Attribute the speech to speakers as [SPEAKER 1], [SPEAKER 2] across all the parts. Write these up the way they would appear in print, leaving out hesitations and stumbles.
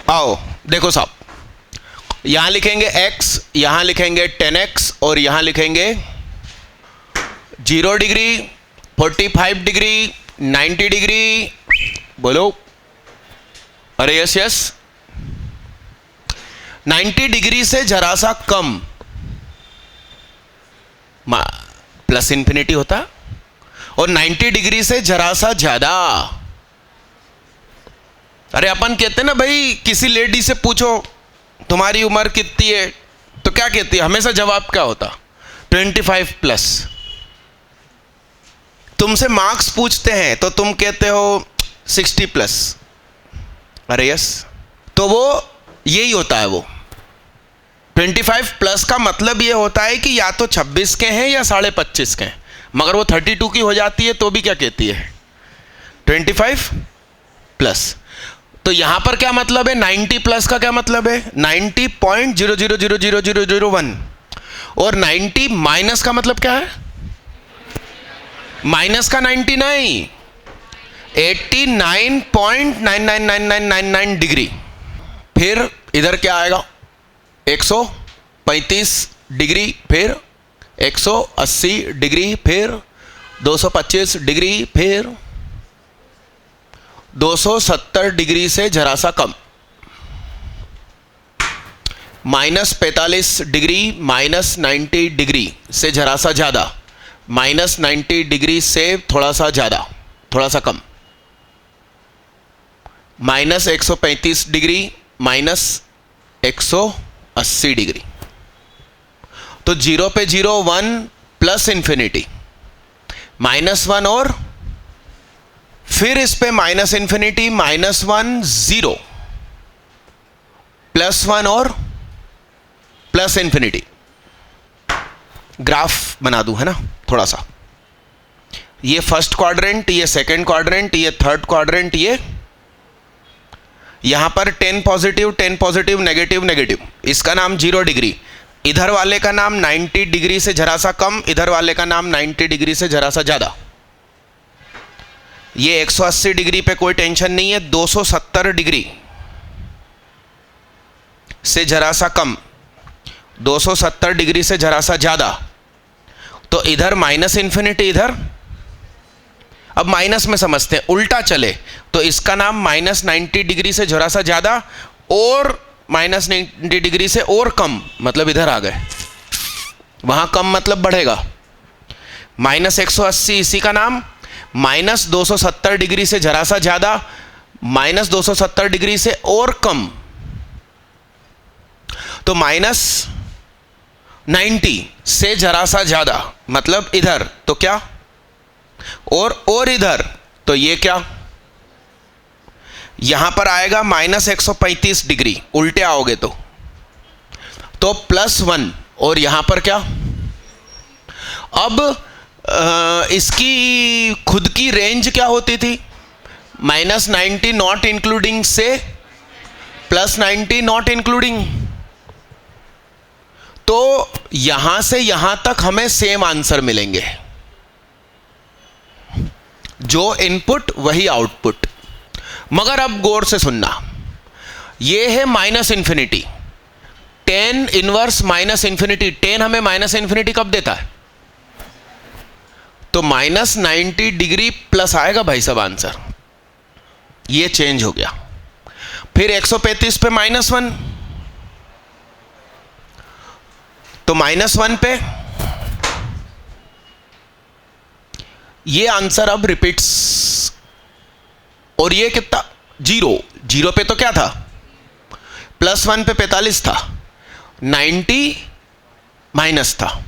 [SPEAKER 1] आओ देखो साहब, यहां लिखेंगे x, यहां लिखेंगे 10x और यहां लिखेंगे 0 डिग्री, 45 डिग्री, 90 डिग्री। बोलो अरे यस यस। 90 डिग्री से जरा सा कम प्लस इंफिनिटी होता, और 90 डिग्री से जरा सा ज्यादा। अरे अपन कहते हैं ना भाई, किसी लेडी से पूछो तुम्हारी उम्र कितनी है, तो क्या कहती है, हमेशा जवाब क्या होता, 25 प्लस। तुमसे मार्क्स पूछते हैं तो तुम कहते हो 60 प्लस। अरे यस, तो वो यही होता है। वो 25 प्लस का मतलब ये होता है कि या तो 26 के हैं या 25.5 के हैं, मगर वो 32 की हो जाती है तो भी क्या कहती है, 25 प्लस। तो यहां पर क्या मतलब है, 90 प्लस का क्या मतलब है, 90.00000001। और 90 माइनस का मतलब क्या है, माइनस का 90 नहीं, 89.999999 डिग्री। फिर इधर क्या आएगा, 135 डिग्री, फिर 180 डिग्री, फिर 225 डिग्री, फिर 270 डिग्री से जरा सा कम, -45 डिग्री, -90 डिग्री से जरा सा ज्यादा, -90 डिग्री से थोड़ा सा ज्यादा, थोड़ा सा कम, -135 डिग्री, -180 डिग्री। तो 0 पे 0 1 प्लस इंफिनिटी -1, और फिर इस पे माइनस इंफिनिटी -1 0 +1 और प्लस इंफिनिटी। ग्राफ बना दूं है ना थोड़ा सा, ये फर्स्ट क्वाड्रेंट, ये सेकंड क्वाड्रेंट, ये थर्ड क्वाड्रेंट, ये यहां पर 10 पॉजिटिव, 10 पॉजिटिव, नेगेटिव नेगेटिव, इसका नाम 0 डिग्री। इधर वाले का नाम 90 डिग्री से जरा सा कम, इधर वाले का नाम 90 डिग्री से जरा सा ज्यादा। ये 180 डिग्री पे कोई टेंशन नहीं है, 270 डिग्री से जरा सा कम, 270 डिग्री से जरा सा ज्यादा। तो इधर माइनस इंफिनिटी, इधर अब माइनस में समझते हैं, उल्टा चले तो इसका नाम -90 डिग्री से जरा सा ज्यादा और -90 डिग्री से और कम, मतलब इधर आ गए, वहां कम मतलब बढ़ेगा। -180 इसी का नाम, -270 डिग्री से जरा सा ज्यादा, -270 डिग्री से और कम, तो -90 से जरा सा ज्यादा, मतलब इधर तो क्या, और इधर तो ये क्या, यहां पर आएगा -135 डिग्री, उल्टे आओगे तो +1, और यहां पर क्या। अब इसकी खुद की रेंज क्या होती थी, -90 नॉट इंक्लूडिंग से +90 नॉट इंक्लूडिंग। तो यहां से यहां तक हमें सेम आंसर मिलेंगे, जो इनपुट वही आउटपुट। मगर अब गौर से सुनना, ये है minus infinity, 10 inverse minus infinity. 10 हमें माइनस इंफिनिटी कब देता है, तो -90 डिग्री प्लस आएगा भाई साहब आंसर, ये चेंज हो गया। फिर 135 पे -1, तो -1 पे ये आंसर अब रिपीट्स, और ये कितना 0 पे तो क्या था, +1 पे 45 था, 90 माइनस था।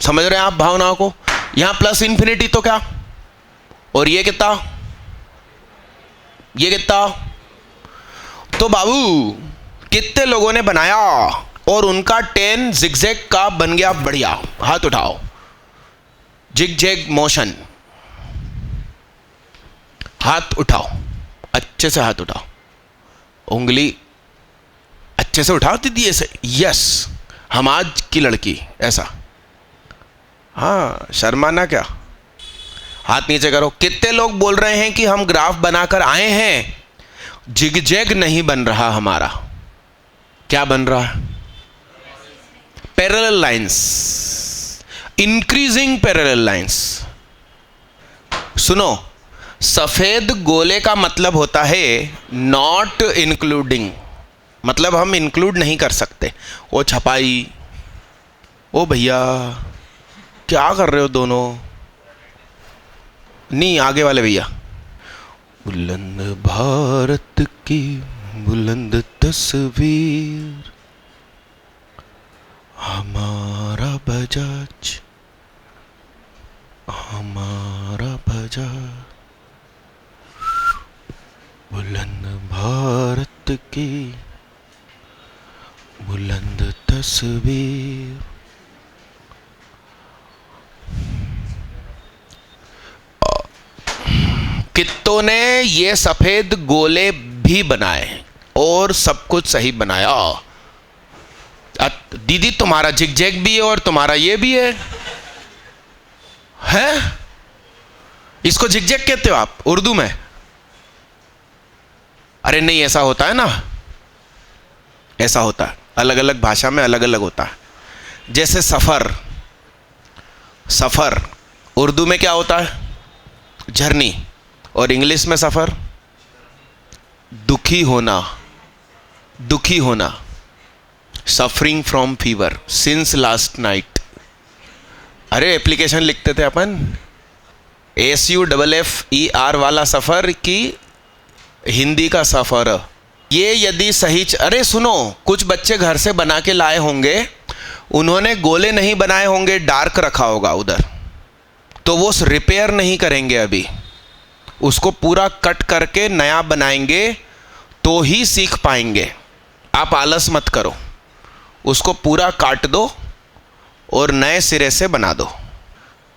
[SPEAKER 1] समझ रहे हैं आप भावनाओं को, यहां प्लस इंफिनिटी तो क्या, और ये कितना, ये कितना। तो बाबू कितने लोगों ने बनाया और उनका 10 जिगजैग का बन गया बढ़िया, हाथ उठाओ, जिगजैग मोशन, हाथ उठाओ, अच्छे से हाथ उठाओ, उंगली अच्छे से उठाओ दीदी ऐसे, यस, हम आज की लड़की ऐसा, हाँ शर्माना क्या, हाथ नीचे करो। कितने लोग बोल रहे हैं कि हम ग्राफ बनाकर आए हैं, जिगजैग नहीं बन रहा हमारा, क्या बन रहा है? Parallel lines, increasing parallel lines. सुनो, सफेद गोले का मतलब होता है नॉट इंक्लूडिंग, मतलब हम इंक्लूड नहीं कर सकते। ओ छपाई, ओ भैया क्या कर रहे हो दोनों? नहीं, आगे वाले भैया। बुलंद भारत की बुलंद तस्वीर, हमारा बजाज, हमारा बजाज, बुलंद भारत की बुलंद तस्वीर। कित्तों ने ये सफेद गोले भी बनाए और सब कुछ सही बनाया। दीदी तुम्हारा जिगजैग भी है और तुम्हारा ये भी है, हैं? इसको जिगजैग कहते हो आप उर्दू में? अरे नहीं, ऐसा होता है ना, ऐसा होता है, अलग अलग भाषा में अलग अलग होता है। जैसे सफर, सफर उर्दू में क्या होता है? झरनी, और इंग्लिश में सफर दुखी होना, दुखी होना, suffering from fever since last night. अरे एप्लीकेशन लिखते थे अपन, SUFFER वाला सफर की हिंदी का सफर। ये यदि सही अरे सुनो, कुछ बच्चे घर से बना के लाए होंगे, उन्होंने गोले नहीं बनाए होंगे, डार्क रखा होगा उधर, तो वो रिपेयर नहीं करेंगे अभी, उसको पूरा कट करके नया बनाएंगे तो ही सीख पाएंगे। आप आलस मत करो, उसको पूरा काट दो और नए सिरे से बना दो।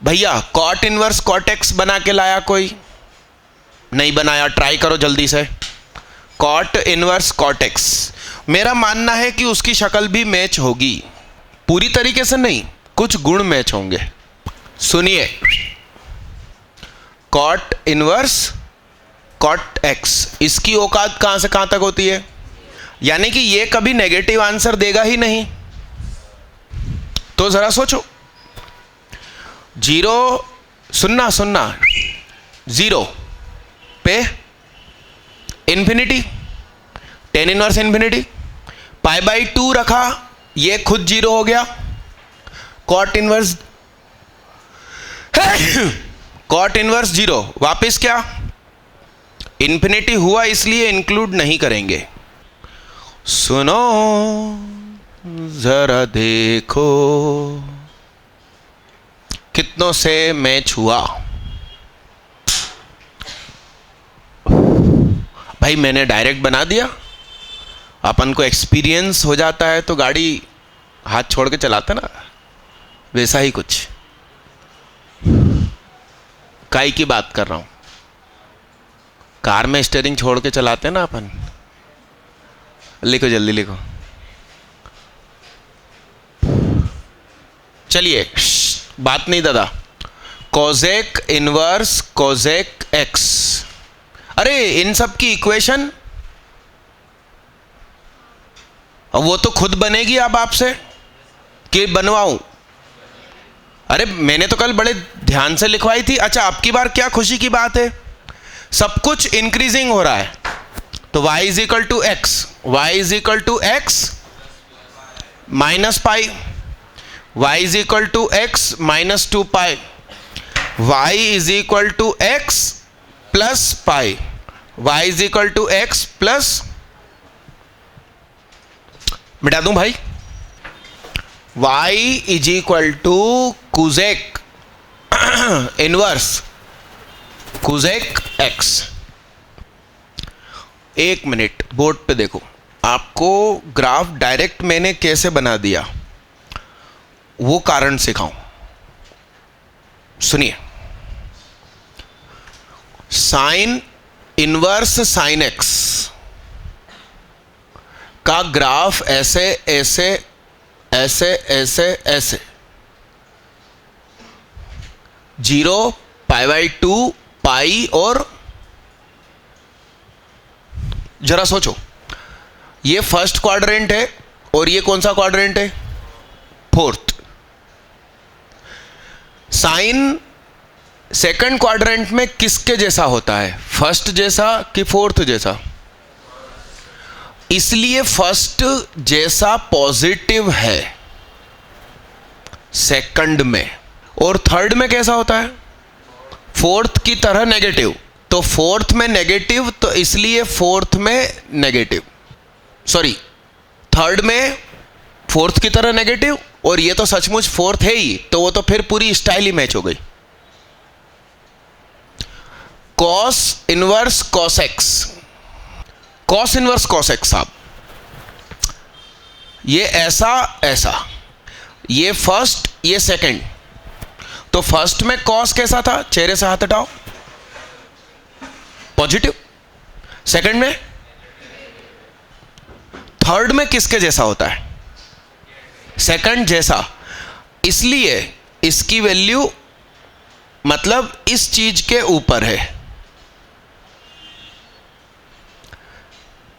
[SPEAKER 1] भैया कॉट इनवर्स कॉट एक्स बना के लाया कोई? नहीं बनाया, ट्राई करो जल्दी से। कॉट इनवर्स कॉट एक्स, मेरा मानना है कि उसकी शक्ल भी मैच होगी, पूरी तरीके से नहीं, कुछ गुण मैच होंगे। सुनिए, कॉट इनवर्स कॉट एक्स, इसकी औकात कहां से कहां तक होती है? यानी कि ये कभी नेगेटिव आंसर देगा ही नहीं। तो जरा सोचो, जीरो, सुनना सुनना, जीरो पे infinity, tan inverse infinity, pi by 2 रखा, ये खुद जीरो हो गया। Cot inverse cot inverse zero, वापस क्या? इंफिनिटी हुआ, इसलिए इंक्लूड नहीं करेंगे। सुनो जरा देखो कितनों से मैच हुआ। भाई मैंने डायरेक्ट बना दिया, अपन को एक्सपीरियंस हो जाता है तो गाड़ी हाथ छोड़ के चलाता ना, वैसा ही कुछ। काई की बात कर रहा हूं, कार में स्टीयरिंग छोड़ के चलाते ना अपन। लिखो जल्दी लिखो, चलिए बात नहीं दादा। कोजेक इनवर्स कोजेक एक्स, अरे इन सब की इक्वेशन वो तो खुद बनेगी अब आपसे कि बनवाऊं? अरे मैंने तो कल बड़े ध्यान से लिखवाई थी। अच्छा, अब की बार क्या खुशी की बात है, सब कुछ इंक्रीजिंग हो रहा है। तो y is equal to x, y is equal to x minus pi, y is equal to x minus 2 pi, y is equal to x plus pi, y is equal to x plus, मिटा दूं भाई, y is equal to cosec inverse cosec x. एक minute board पे देखो, आपको graph direct मैंने कैसे बना दिया वो कारण सिखाऊं, सुनिए। साइन इनवर्स साइन एक्स का ग्राफ ऐसे ऐसे ऐसे ऐसे ऐसे, 0 पाई बाई 2 पाई और जरा सोचो, ये फर्स्ट क्वाड्रेंट है और ये कौन सा क्वाड्रेंट है? फोर्थ। साइन सेकंड क्वाड्रेंट में किसके जैसा होता है? फर्स्ट जैसा कि फोर्थ जैसा? इसलिए फर्स्ट जैसा पॉजिटिव है सेकंड में, और थर्ड में कैसा होता है? फोर्थ की तरह नेगेटिव। तो फोर्थ में नेगेटिव, तो इसलिए फोर्थ में नेगेटिव, सॉरी थर्ड में फोर्थ की तरह नेगेटिव, और ये तो सचमुच फोर्थ है ही, तो वो तो फिर पूरी स्टाइल ही मैच हो गई। Cos inverse cos x, cos inverse cos x साहब, ये ऐसा ऐसा, ये फर्स्ट ये सेकंड। तो फर्स्ट में कॉस कैसा था? चेहरे से हाथ हटाओ, पॉजिटिव। सेकंड में, थर्ड में किसके जैसा होता है? सेकंड जैसा। इसलिए इसकी वैल्यू मतलब इस चीज के ऊपर है,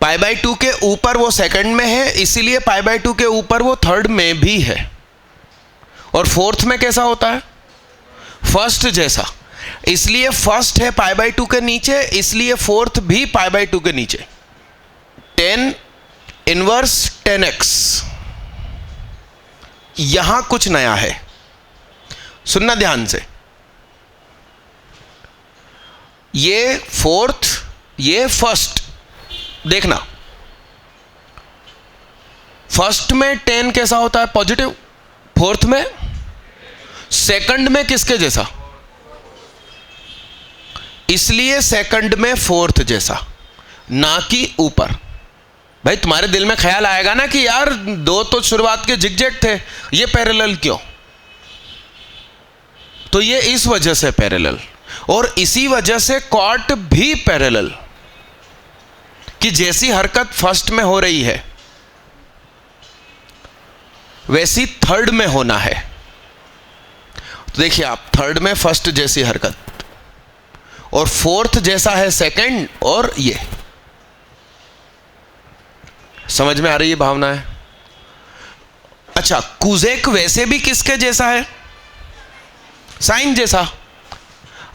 [SPEAKER 1] पाई बाई 2 के ऊपर वो सेकंड में है, इसीलिए पाई बाई 2 के ऊपर वो थर्ड में भी है। और फोर्थ में कैसा होता है? फर्स्ट जैसा, इसलिए फर्स्ट है पाई बाई 2 के नीचे, इसलिए फोर्थ भी पाई बाई 2 के नीचे। 10 इनवर्स 10x। यहां कुछ नया है, सुनना ध्यान से। ये फोर्थ, ये फर्स्ट, देखना फर्स्ट में 10 कैसा होता है? पॉजिटिव। फोर्थ में, सेकंड में किसके जैसा? इसलिए सेकंड में फोर्थ जैसा, ना कि ऊपर। भाई तुम्हारे दिल में ख्याल आएगा ना कि यार दो तो शुरुआत के जिगजैग थे, ये पैरेलल क्यों? तो ये इस वजह से पैरेलल, और इसी वजह से कॉट भी पैरेलल, कि जैसी हरकत फर्स्ट में हो रही है वैसी थर्ड में होना है। तो देखिए आप, थर्ड में फर्स्ट जैसी हरकत, और फोर्थ जैसा है सेकंड, और ये समझ में आ रही है भावना है? अच्छा, कुजेक वैसे भी किसके जैसा है? साइन जैसा।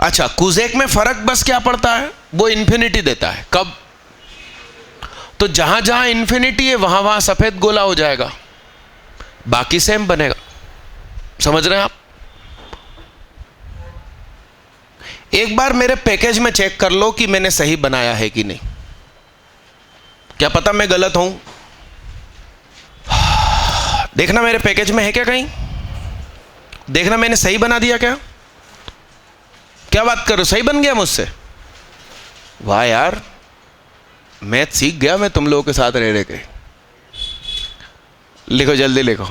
[SPEAKER 1] अच्छा, कुजेक में फर्क बस क्या पड़ता है? वो इंफिनिटी देता है। कब? तो जहां जहां इंफिनिटी है वहां वहां सफेद गोला हो जाएगा, बाकी सेम बनेगा। समझ रहे हैं आप? एक बार मेरे पैकेज में चेक कर लो कि मैंने सही बनाया है कि नहीं, क्या पता मैं गलत हूं। देखना मेरे पैकेज में है क्या कहीं, देखना मैंने सही बना दिया क्या? क्या बात कर रहे हो, सही बन गया मुझसे? वाह यार, मैथ सीख गया मैं तुम लोगों के साथ रह रह के। लिखो जल्दी लिखो,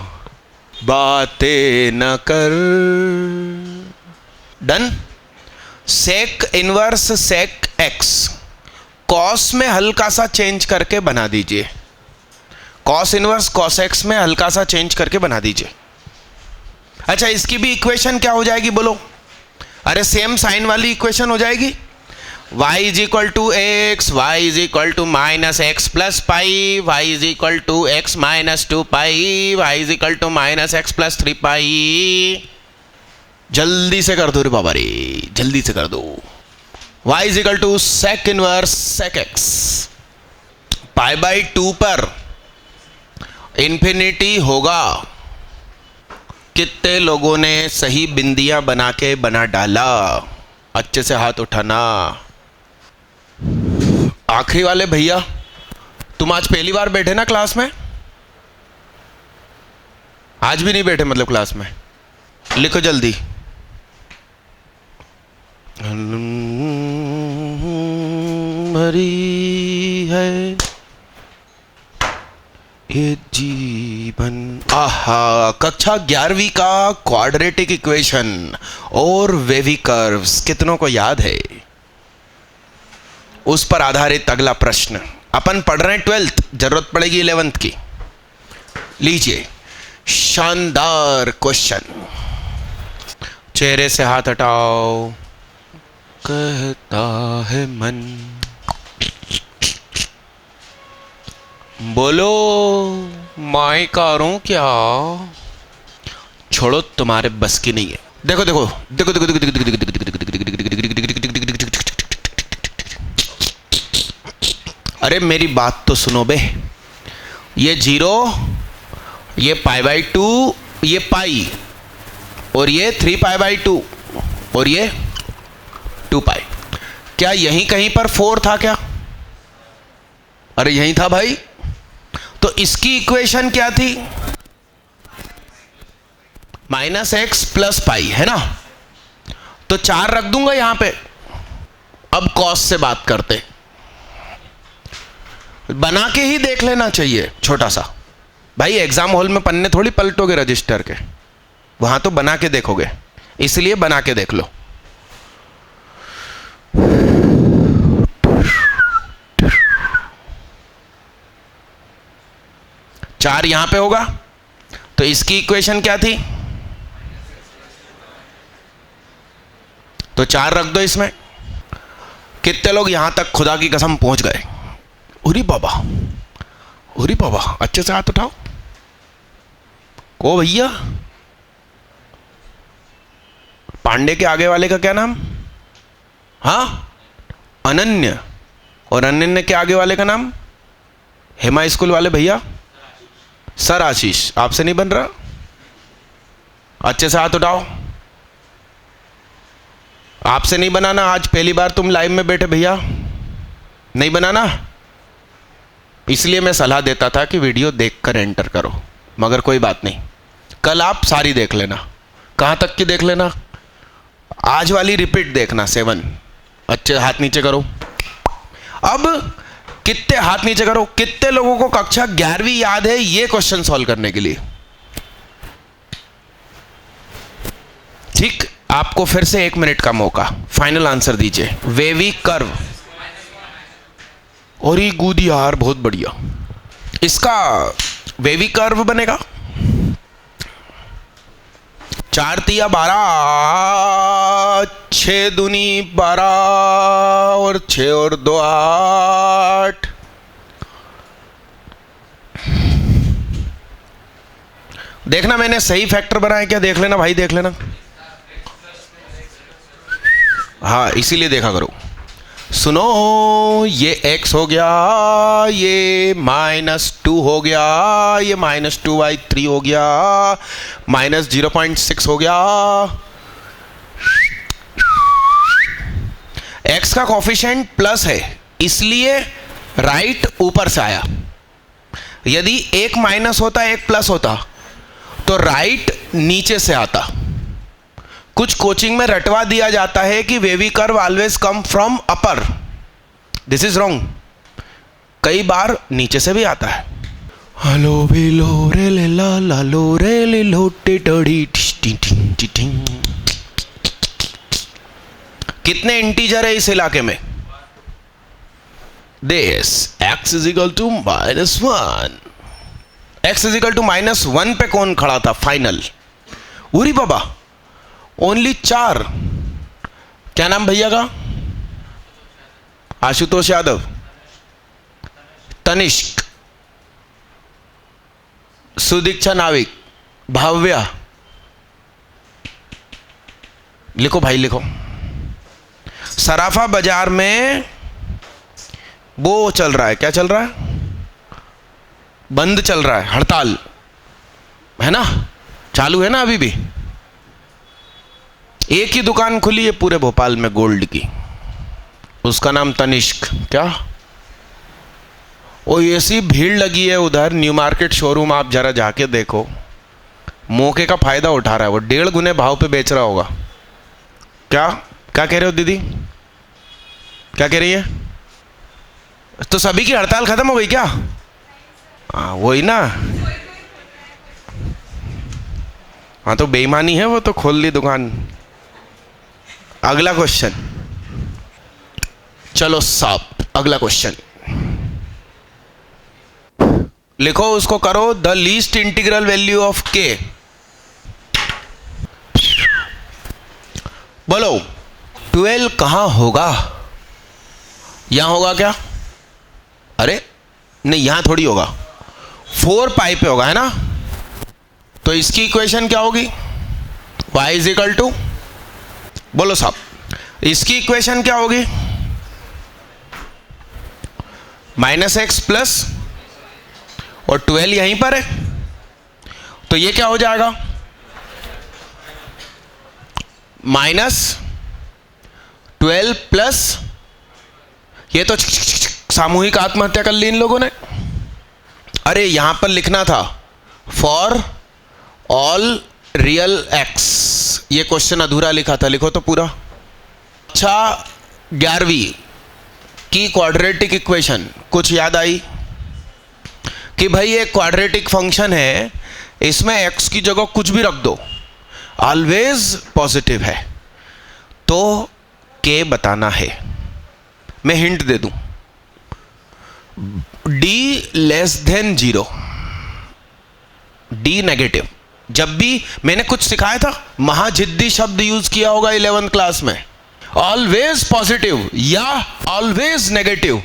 [SPEAKER 1] बातें न कर। Done. Sec inverse sec x, cos में हल्का सा चेंज करके बना दीजिए। कॉस इनवर्स कॉस एक्स में हल्का सा चेंज करके बना दीजिए। अच्छा, इसकी भी इक्वेशन क्या हो जाएगी बोलो? अरे सेम साइन वाली इक्वेशन हो जाएगी। y is equal to x, y is equal to minus x plus pi, y is equal to x minus 2 pi, y is equal to minus x plus 3 pi. जल्दी से कर दो रे बाबा रे, जल्दी से कर दो। y is equal to sec inverse sec x, pi by 2 पर इंफिनिटी होगा। कितने लोगों ने सही बिंदियां बना के बना डाला? अच्छे से हाथ उठाना। आखिरी वाले भैया, तुम आज पहली बार बैठे ना क्लास में? आज भी नहीं बैठे मतलब क्लास में? लिखो जल्दी। भरी है ये जीवन। आहा, कक्षा 11वीं का क्वाड्रेटिक इक्वेशन और वेवी कर्व्स कितनों को याद है? उस पर आधारित अगला प्रश्न। अपन पढ़ रहे हैं 12th, जरूरत पड़ेगी 11th की। लीजिए, शानदार क्वेश्चन। चेहरे से हाथ हटाओ। कहता है मन बोलो मैं करूं क्या? छोड़ो, तुम्हारे बस की नहीं है। देखो देखो देखो देखो देखो देखो देखो देखो देखो अरे मेरी बात तो सुनो बे। ये 0, ये π/2, ये पाई, और ये 3π/2, और ये 2π। क्या यहीं कहीं पर 4 था क्या? अरे यहीं था भाई। तो इसकी इक्वेशन क्या थी? -x + π, है ना? तो 4 रख दूंगा यहां पे। अब कॉस से बात करते, बना के ही देख लेना चाहिए छोटा सा भाई। एग्जाम हॉल में पन्ने थोड़ी पलटोगे रजिस्टर के, वहां तो बना के देखोगे, इसलिए बना के देख लो। चार यहां पे होगा, तो इसकी इक्वेशन क्या थी? तो 4 रख दो इसमें। कितने लोग यहां तक खुदा की कसम पहुंच गए? उरी बाबा, उरी बाबा, अच्छे से हाथ उठाओ। को भैया, पांडे के आगे वाले का क्या नाम? हाँ, अनन्य। और अनन्य के आगे वाले का नाम? हेमा स्कूल वाले भैया, सर आशीष। आपसे नहीं बन रहा? अच्छे से हाथ उठाओ। आपसे नहीं बनाना, आज पहली बार तुम लाइव में बैठे भैया, नहीं बनाना। इसलिए मैं सलाह देता था कि वीडियो देखकर एंटर करो, मगर कोई बात नहीं, कल आप सारी देख लेना। कहाँ तक की देख लेना? आज वाली रिपीट देखना 7। अच्छे हाथ नीचे करो। अब कितने हाथ नीचे करो, कितने लोगों को कक्षा 11वीं याद है ये क्वेश्चन सॉल्व करने के लिए? ठीक, आपको फिर से 1 मिनट का मौका, फाइनल आंसर दीजिए। Wavy curve. और ये गूदी यार, बहुत बढ़िया। इसका वेवी कर्व बनेगा 4 तिया 12, 6 दूनी 12, और 6 और 2 8। देखना मैंने सही फैक्टर बनाया क्या, देख लेना भाई, देख लेना। हाँ, इसीलिए देखा करो। सुनो, ये x हो गया, ये -2 हो गया, ये -2/3 हो गया, -0.6 हो गया। x का कोफिशिएंट प्लस है, इसलिए राइट ऊपर से आया। यदि एक माइनस होता, एक प्लस होता, तो राइट नीचे से आता। कुछ कोचिंग में रटवा दिया जाता है कि wavy curve always come from upper. This is wrong. कई बार नीचे से भी आता है। हलो बिलो रे ले ला ला लो रे ले लो टे टड़ी टिंग टिंग टिंग। कितने इंटीजर है इस इलाके में? This x = -1। x = -1 पे कौन खड़ा था फाइनल? उरी बाबा, ओनली 4। क्या नाम भैया का? आशुतोष यादव, तनिष्क, सुदीक्षा नाविक, भाव्या। लिखो भाई, लिखो। सराफा बाजार में वो चल रहा है, क्या चल रहा है? बंद चल रहा है, हड़ताल है ना, चालू है ना अभी भी। एक ही दुकान खुली है पूरे भोपाल में गोल्ड की, उसका नाम तनिष्क। क्या वो ऐसी भीड़ लगी है उधर, न्यू मार्केट शोरूम आप जरा जाके देखो। मौके का फायदा उठा रहा है वो, 1.5 गुने भाव पे बेच रहा होगा। क्या क्या कह रहे हो दीदी, क्या कह रही है? तो सभी की हड़ताल खत्म हो गई क्या? हाँ वही ना, हाँ तो बेईमानी है वो, तो खोल ली दुकान। अगला क्वेश्चन, चलो साहब अगला क्वेश्चन लिखो, उसको करो। The least integral value of k। बोलो 12 कहां होगा? यहां होगा क्या? अरे नहीं यहां थोड़ी होगा, 4 पाई पे होगा, है ना। तो इसकी इक्वेशन क्या होगी, y इज इक्वल टू, बोलो साहब, इसकी इक्वेशन क्या होगी, -x प्लस, और 12 यहीं पर है, तो ये क्या हो जाएगा, -12 प्लस, ये तो सामूहिक आत्महत्या कर ली इन लोगों ने। अरे यहां पर लिखना था फॉर ऑल रियल एक्स, ये क्वेश्चन अधूरा लिखा था, लिखो तो पूरा। अच्छा 11वीं की क्वाड्रेटिक इक्वेशन कुछ याद आई कि भाई एक क्वाड्रेटिक फंक्शन है, इसमें x की जगह कुछ भी रख दो, ऑलवेज पॉजिटिव है, तो k बताना है। मैं हिंट दे दूं, d less than 0, d negative. जब भी मैंने कुछ सिखाया था, महाजिद्दी शब्द यूज किया होगा 11th क्लास में, ऑलवेज पॉजिटिव या ऑलवेज नेगेटिव,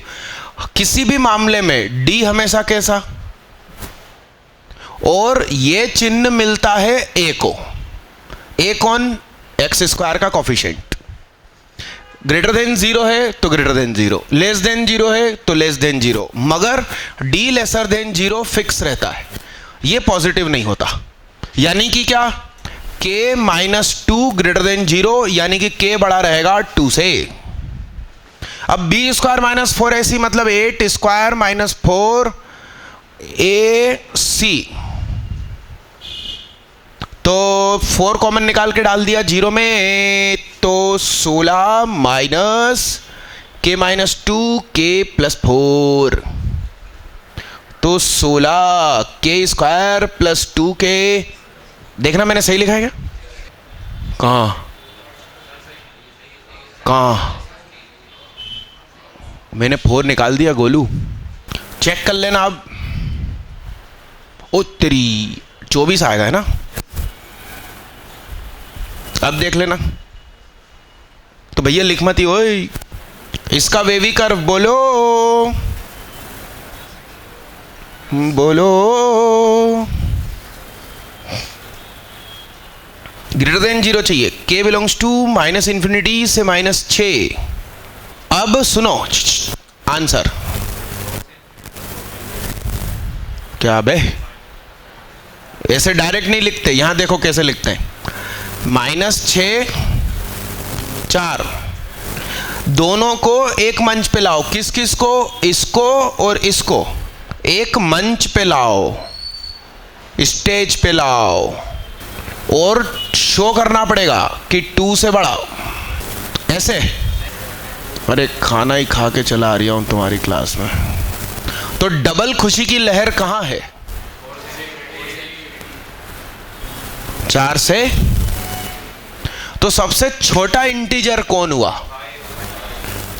[SPEAKER 1] किसी भी मामले में d हमेशा कैसा, और ये चिन्ह मिलता है a को, a कौन, एक्स स्क्वायर का कॉफिशिएंट, ग्रेटर देन 0 है तो ग्रेटर देन 0, लेस देन 0 है तो लेस देन 0, मगर d लेसर देन 0 फिक्स रहता है, ये पॉजिटिव नहीं होता। यानी कि क्या, k -2 ग्रेटर देन 0, यानी कि k बड़ा रहेगा 2 से। अब b स्क्वायर -4 ac मतलब 8 स्क्वायर -4 ac, तो 4 कॉमन निकाल के डाल दिया 0 में, तो 16 माइनस k -2 k + 4, तो 16 k स्क्वायर प्लस 2k, देखना मैंने सही लिखा है क्या, कहाँ मैंने 4 निकाल दिया गोलू, चेक कर लेना अब। ओ तेरी 24 आएगा, है ना, अब देख लेना। तो भैया लिख मत ही, ओए इसका वेवी कर्व बोलो, बोलो, ग्रेटर देन 0 चाहिए, k बिलोंग्स टू -∞ से -6। अब सुनो आंसर, क्या बे, ऐसे डायरेक्ट नहीं लिखते, यहां देखो कैसे लिखते हैं, -6 4, दोनों को एक मंच पे लाओ, किस किस को, इसको और इसको एक मंच पे लाओ, स्टेज पे लाओ, और शो करना पड़ेगा कि 2 से बड़ा, ऐसे। अरे खाना ही खा के चला आ रहा हूं तुम्हारी क्लास में। तो डबल खुशी की लहर कहां है, 4 से, तो सबसे छोटा इंटीजर कौन हुआ,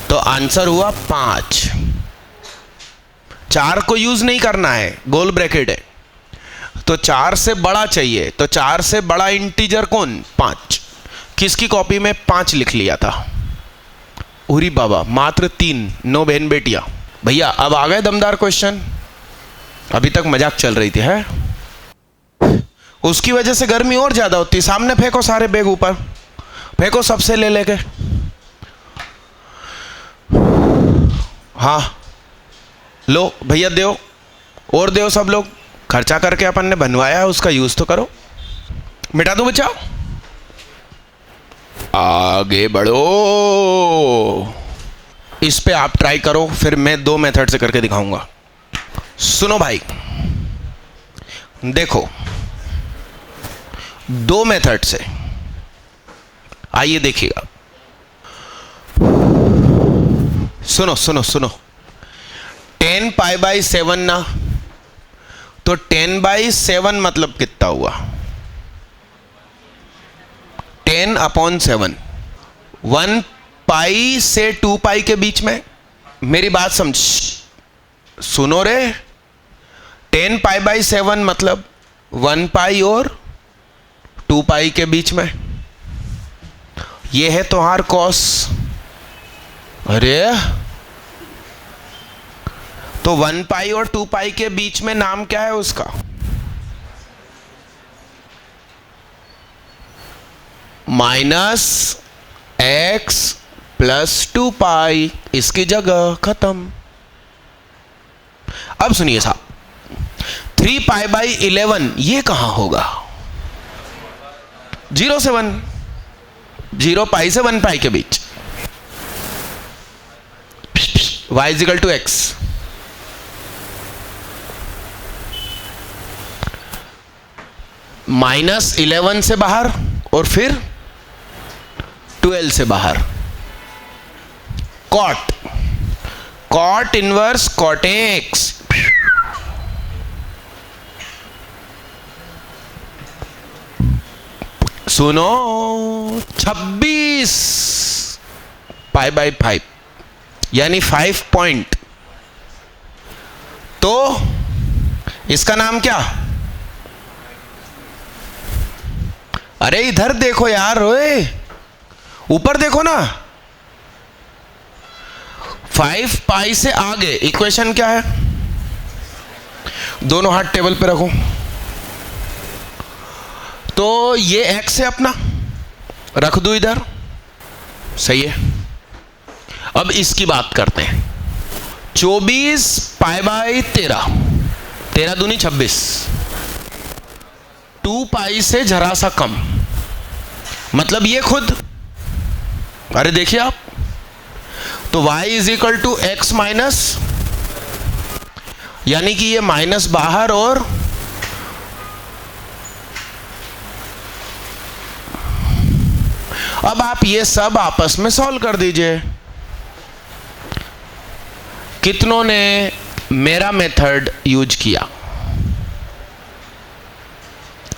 [SPEAKER 1] तो आंसर हुआ 5। 4 को यूज नहीं करना है, गोल ब्रैकेट है, तो 4 से बड़ा चाहिए, तो 4 से बड़ा इंटीजर कौन, 5। किसकी कॉपी में 5 लिख लिया था, उरी बाबा, मात्र 3, 9 बहन बेटियां। भैया अब आ गए दमदार क्वेश्चन, अभी तक मजाक चल रही थी, है उसकी वजह से गर्मी और ज्यादा होती। सामने फेंको सारे बैग, ऊपर फेंको सबसे ले लेके, हाँ लो भैया, दो और दो, सब लोग खर्चा करके अपन ने बनवाया है, उसका यूज तो करो। मिटा दो बच्चा, आगे बढ़ो, इस पे आप ट्राई करो, फिर मैं 2 मेथड से करके दिखाऊंगा। सुनो भाई, देखो 2 मेथड से, आइए देखिएगा, सुनो सुनो सुनो, 10π/7 ना, तो 10/7 मतलब कितना हुआ, 10/7, 1π से 2π के बीच में। मेरी बात समझ, सुनो रे, 10π/7 मतलब 1π और 2π के बीच में, ये है तुम्हार कॉस। अरे तो 1 पाई और 2 पाई के बीच में नाम क्या है उसका? -x + 2 पाई, इसकी जगह खत्म। अब सुनिए साहब, 3 π/11 ये कहां होगा? 0 से 1, 0 पाई से 1 पाई के बीच। y = x। -11 से बाहर और फिर 12 से बाहर। cot inverse cot x। सुनो, 26 π/5 यानी 5 पॉइंट। तो इसका नाम क्या? अरे इधर देखो यार, ओए ऊपर देखो ना। 5 पाई से आगे इक्वेशन क्या है? दोनों हाथ टेबल पे रखो। तो ये x है अपना, रख दो इधर, सही है। अब इसकी बात करते हैं। 24 π/13, 13 दूनी 26, 2 पाई से जरा सा कम, मतलब ये खुद, अरे देखिए आप, तो y = x-, यानी कि ये माइनस बाहर और अब आप ये सब आपस में सॉल्व कर दीजिए। कितनों ने मेरा मेथड यूज किया?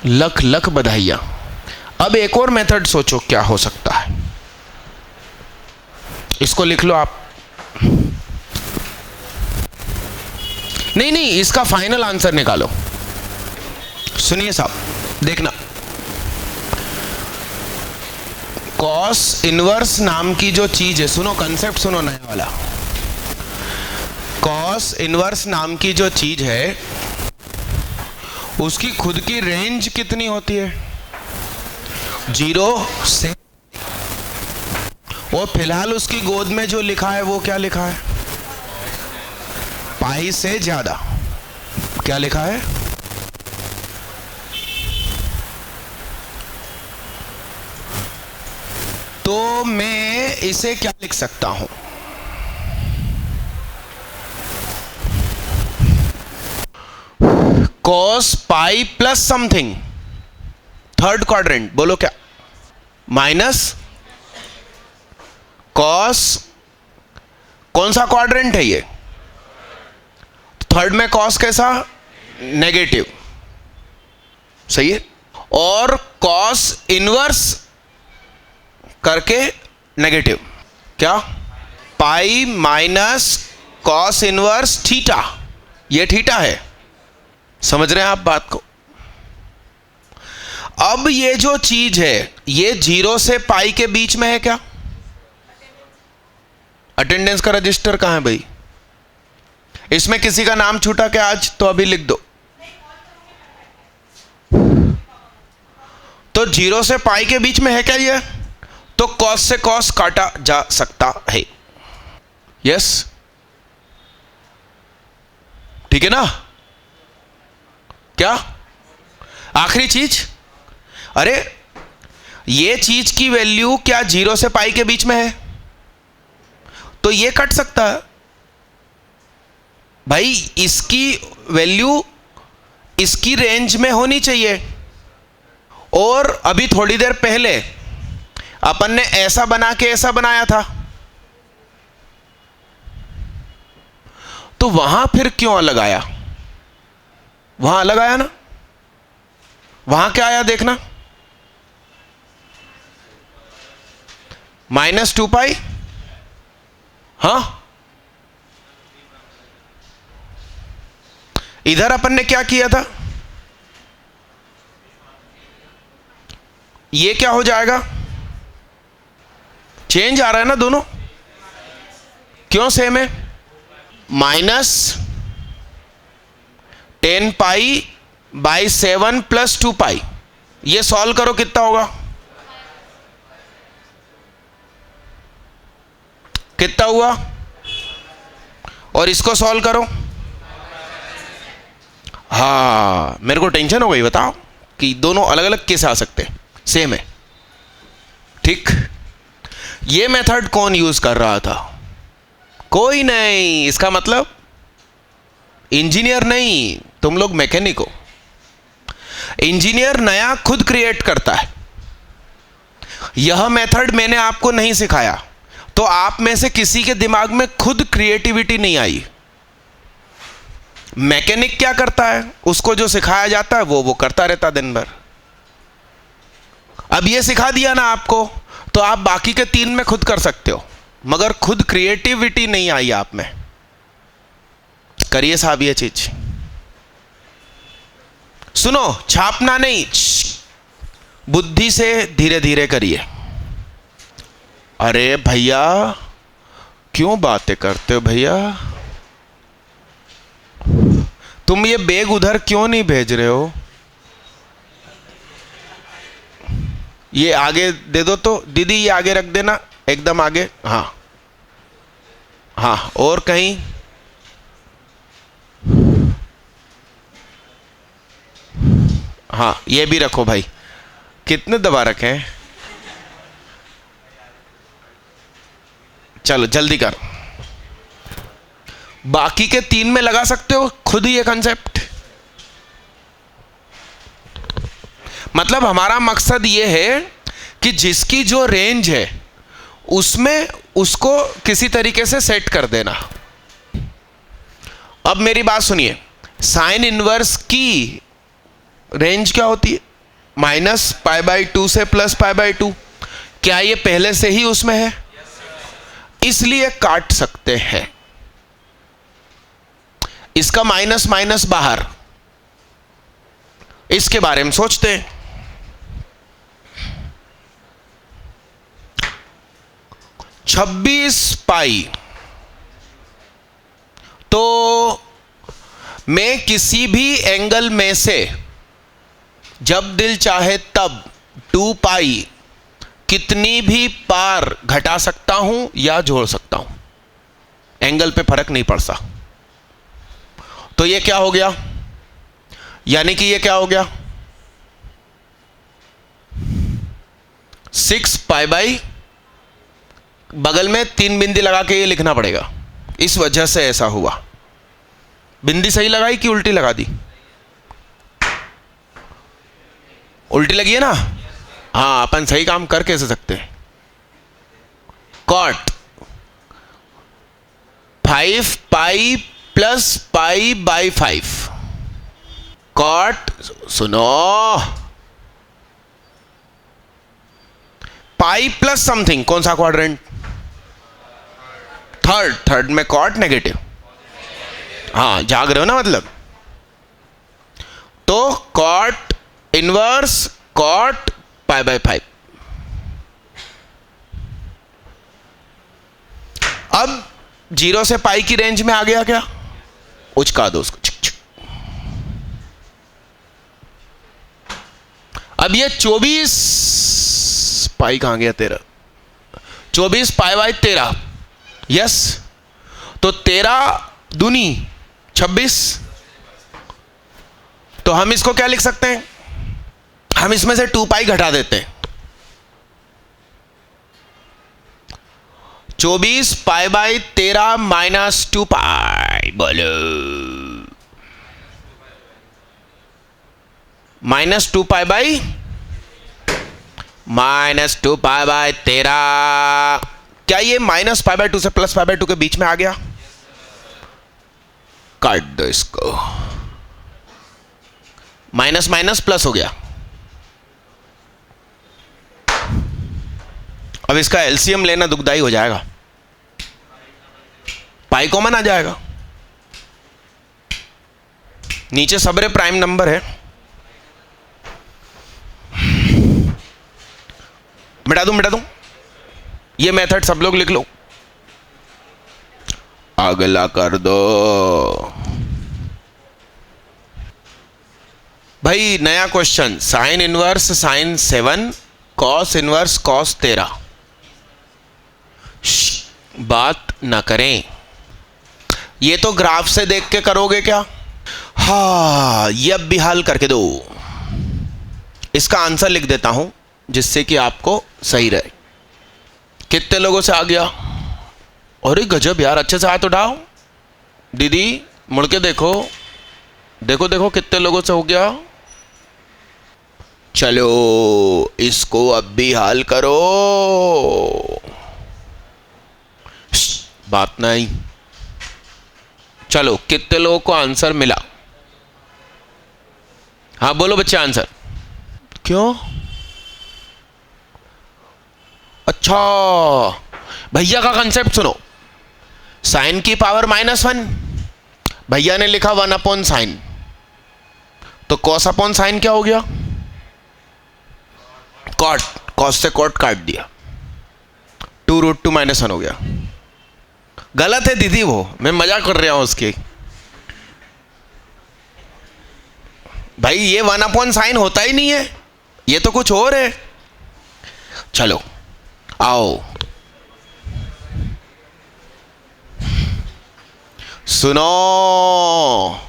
[SPEAKER 1] लख लख बधाइयां। अब एक और मेथड सोचो क्या हो सकता है। इसको लिख लो आप। नहीं, इसका फाइनल आंसर निकालो। सुनिए साहब, देखना, कॉस इनवर्स नाम की जो चीज है, सुनो कंसेप्ट सुनो नया वाला। कॉस इनवर्स नाम की जो चीज है उसकी खुद की रेंज कितनी होती है? 0 से, और फिलहाल उसकी गोद में जो लिखा है वो क्या लिखा है? पाई से ज्यादा। क्या लिखा है? तो मैं इसे क्या लिख सकता हूं? cos pi plus something, third quadrant, बोलो क्या? माइनस cos, कौन सा क्वाड्रेंट है ये? थर्ड में cos कैसा? नेगेटिव, सही है। और cos इनवर्स करके नेगेटिव, क्या? Pi minus cos inverse theta, ये थीटा है। समझ रहे हैं आप बात को? अब ये जो चीज है ये 0 से पाई के बीच में है क्या? अटेंडेंस का रजिस्टर कहां है भाई? इसमें किसी का नाम छूटा क्या आज? तो अभी लिख दो। तो 0 से पाई के बीच में है क्या ये? तो कॉस से कॉस काटा जा सकता है। यस, ठीक है ना? क्या आखिरी चीज? अरे ये चीज की वैल्यू क्या 0 से पाई के बीच में है? तो ये कट सकता है भाई। इसकी वैल्यू इसकी रेंज में होनी चाहिए। और अभी थोड़ी देर पहले अपन ने ऐसा बना के ऐसा बनाया था, तो वहां फिर क्यों अलग आया? वहां अलग आया ना? वहां क्या आया देखना, -2 पाई। हाँ, इधर अपन ने क्या किया था? ये क्या हो जाएगा? चेंज आ रहा है ना दोनों, क्यों सेम है? 10 पाई बाई 7 प्लस 2 पाई। ये सॉल्व करो, कितना होगा? कितना हुआ? और इसको सॉल्व करो। हाँ, मेरे को टेंशन हो गई, बताओ कि दोनों अलग अलग कैसे आ सकते हैं, सेम है। ठीक, ये मेथड कौन यूज कर रहा था? कोई नहीं। इसका मतलब इंजीनियर नहीं, तुम लोग मैकेनिक हो। इंजीनियर नया खुद क्रिएट करता है। यह मेथड मैंने आपको नहीं सिखाया, तो आप में से किसी के दिमाग में खुद क्रिएटिविटी नहीं आई। मैकेनिक क्या करता है? उसको जो सिखाया जाता है वो करता रहता दिन भर। अब ये सिखा दिया ना आपको, तो आप बाकी के 3 में खुद कर सकते हो, मगर खुद क्रिएटिविटी नहीं आई आप में। करिए साहब ये चीज। सुनो, छापना नहीं, बुद्धि से धीरे धीरे करिए। अरे भैया क्यों बातें करते हो भैया? तुम ये बैग उधर क्यों नहीं भेज रहे हो? ये आगे दे दो तो दीदी, ये आगे रख देना, एकदम आगे। हाँ हाँ, और कहीं? हाँ, ये भी रखो भाई। कितने दबा रखे हैं? चलो जल्दी कर। बाकी के 3 में लगा सकते हो खुद ही ये कंसेप्ट। मतलब हमारा मकसद ये है कि जिसकी जो रेंज है उसमें उसको किसी तरीके से सेट कर देना। अब मेरी बात सुनिए, साइन इनवर्स की रेंज क्या होती है? -π/2 से +π/2। क्या ये पहले से ही उसमें है? इसलिए काट सकते हैं। इसका माइनस माइनस बाहर, इसके बारे में सोचते हैं। $26 तो मैं किसी भी एंगल में से जब दिल चाहे तब 2π कितनी भी पार घटा सकता हूं या जोड़ सकता हूं, एंगल पे फर्क नहीं पड़ता। तो ये क्या हो गया? यानी कि ये क्या हो गया? 6π, बगल में 3 बिंदी लगा के ये लिखना पड़ेगा। इस वजह से ऐसा हुआ। बिंदी सही लगाई कि उल्टी लगा दी? उल्टी लगी है ना? हाँ, अपन सही काम कर कैसे सकते हैं? कॉट 5π + π/5। कॉट, सुनो, पाई प्लस समथिंग, कौन सा क्वाड्रेंट? थर्ड में कॉट नेगेटिव। हाँ, जाग रहे हो ना मतलब? तो कॉट इनवर्स कॉट π/5। अब 0 से पाई की रेंज में आ गया क्या? उचका दो उसको। अब ये 24 पाई कहां गया तेरा? 24π/13। यस, तो 13 दूनी 26। तो हम इसको क्या लिख सकते हैं? हम इसमें से 2π घटा देते हैं। 24π/13 - 2π, बोलो। -2π/13 क्या ये -π/2 से +π/2 के बीच में आ गया? काट दो इसको। माइनस माइनस प्लस हो गया। अब इसका एलसीएम लेना दुखदाई हो जाएगा। पाई कॉमन आ जाएगा। नीचे सबरे प्राइम नंबर है, मिटा दूं। ये मेथड सब लोग लिख लो। अगला कर दो। भाई नया question, sine inverse sine 7 cos inverse cos 13। बात ना करें, ये तो ग्राफ से देख के करोगे क्या? हाँ, ये अब भी हल करके दो। इसका आंसर लिख देता हूं जिससे कि आपको सही रहे। कितने लोगों से आ गया? अरे गजब यार, अच्छे से हाथ उठाओ। दीदी मुड़ के देखो, देखो देखो कितने लोगों से हो गया। चलो इसको अब भी हल करो। बात नहीं। चलो कितने लोगों को आंसर मिला? हाँ बोलो बच्चे आंसर। क्यों? अच्छा, भैया का कंसेप्ट सुनो। साइन की पावर -1, भैया ने लिखा 1 अपॉन साइन, तो कॉस अपॉन साइन क्या हो गया? कॉट, कॉस से कॉट काट दिया, 2√2 -1 हो गया। गलत है दीदी, वो मैं मजाक कर रहा हूं उसकी। भाई ये 1 अपॉन साइन होता ही नहीं है, ये तो कुछ और है। चलो आओ सुनो,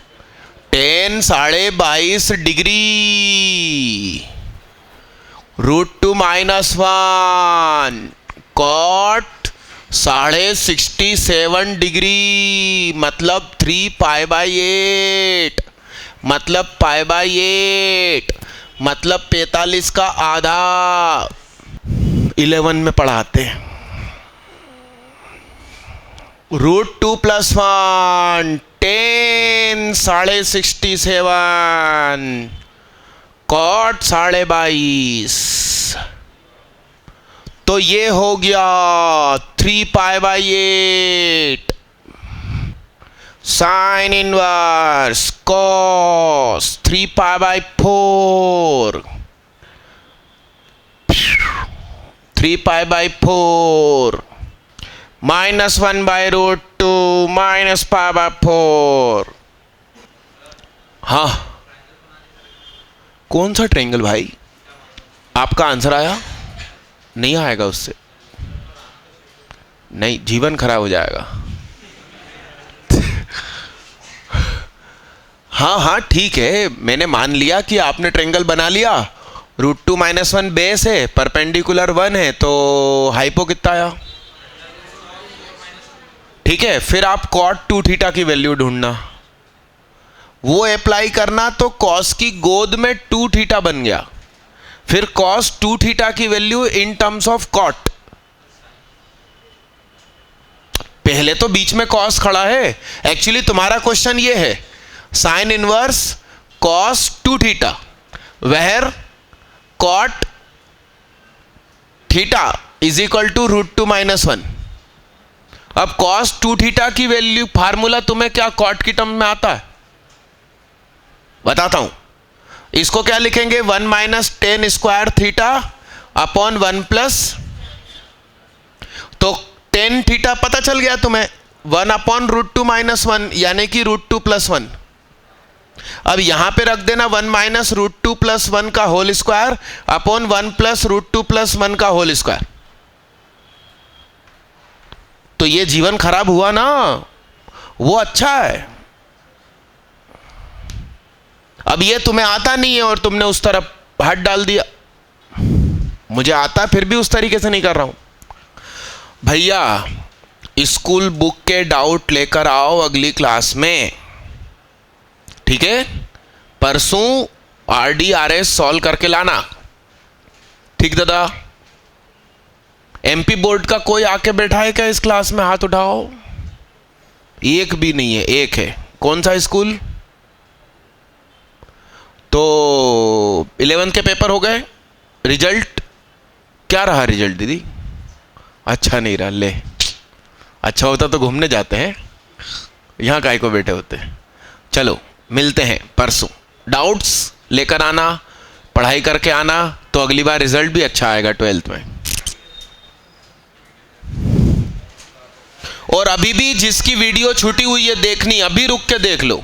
[SPEAKER 1] 10 22.5 डिग्री √2 -1 कॉट 67.5 डिग्री मतलब 3π/8 मतलब π/8 मतलब 45 का आधा। 11 में पढ़ाते हैं। √2 + 1 10 67 कॉट 22.5, तो ये हो गया 3π/8 साइन इनवर्स कॉस 3π/4 3π/4 -1/√2 -π/4। हाँ कौन सा ट्रायंगल भाई? आपका आंसर आया? नहीं आएगा उससे, नहीं, जीवन खराब हो जाएगा। हाँ हाँ ठीक है, मैंने मान लिया कि आपने ट्रायंगल बना लिया। √2 -1 बेस है, परपेंडिकुलर 1 है, तो हाइपो कितना आया? ठीक है, फिर आप cot 2θ की वैल्यू ढूंढना, वो अप्लाई करना, तो cos की गोद में 2θ बन गया। फिर cos 2θ की value in terms of cot, पहले तो बीच में cos खड़ा है। एक्चुअली तुम्हारा क्वेश्चन ये है, sine inverse cos 2θ where cot θ is equal to √2 -1। अब cos 2θ की वैल्यू फार्मूला तुम्हें क्या cot की टर्म में आता है? बताता हूं, इसको क्या लिखेंगे? 1 - tan² θ अपॉन 1+, तो tan θ पता चल गया तुम्हें, 1 अपॉन √2 -1 यानी कि √2 + 1। अब यहां पे रख देना 1 - √2 + 1 का होल स्क्वायर अपॉन 1 + √2 + 1 का होल स्क्वायर। तो ये जीवन खराब हुआ ना, वो अच्छा है। अब ये तुम्हें आता नहीं है और तुमने उस तरफ हाथ डाल दिया। मुझे आता फिर भी उस तरीके से नहीं कर रहा हूं। भैया स्कूल बुक के डाउट लेकर आओ अगली क्लास में, ठीक है? परसों RDRS सॉल्व करके लाना, ठीक दादा? MP बोर्ड का कोई आके बैठा है क्या इस क्लास में? हाथ उठाओ। एक भी नहीं है, एक है। कौन सा स्कूल? तो 11th के पेपर हो गए, रिजल्ट क्या रहा? रिजल्ट दीदी अच्छा नहीं रहा। ले, अच्छा होता तो घूमने जाते हैं, यहाँ काय को बैठे होते हैं। चलो मिलते हैं परसों। डाउट्स लेकर आना, पढ़ाई करके आना, तो अगली बार रिजल्ट भी अच्छा आएगा 12th में। और अभी भी जिसकी वीडियो छूटी हुई है देखनी, अभी रुक के देख लो।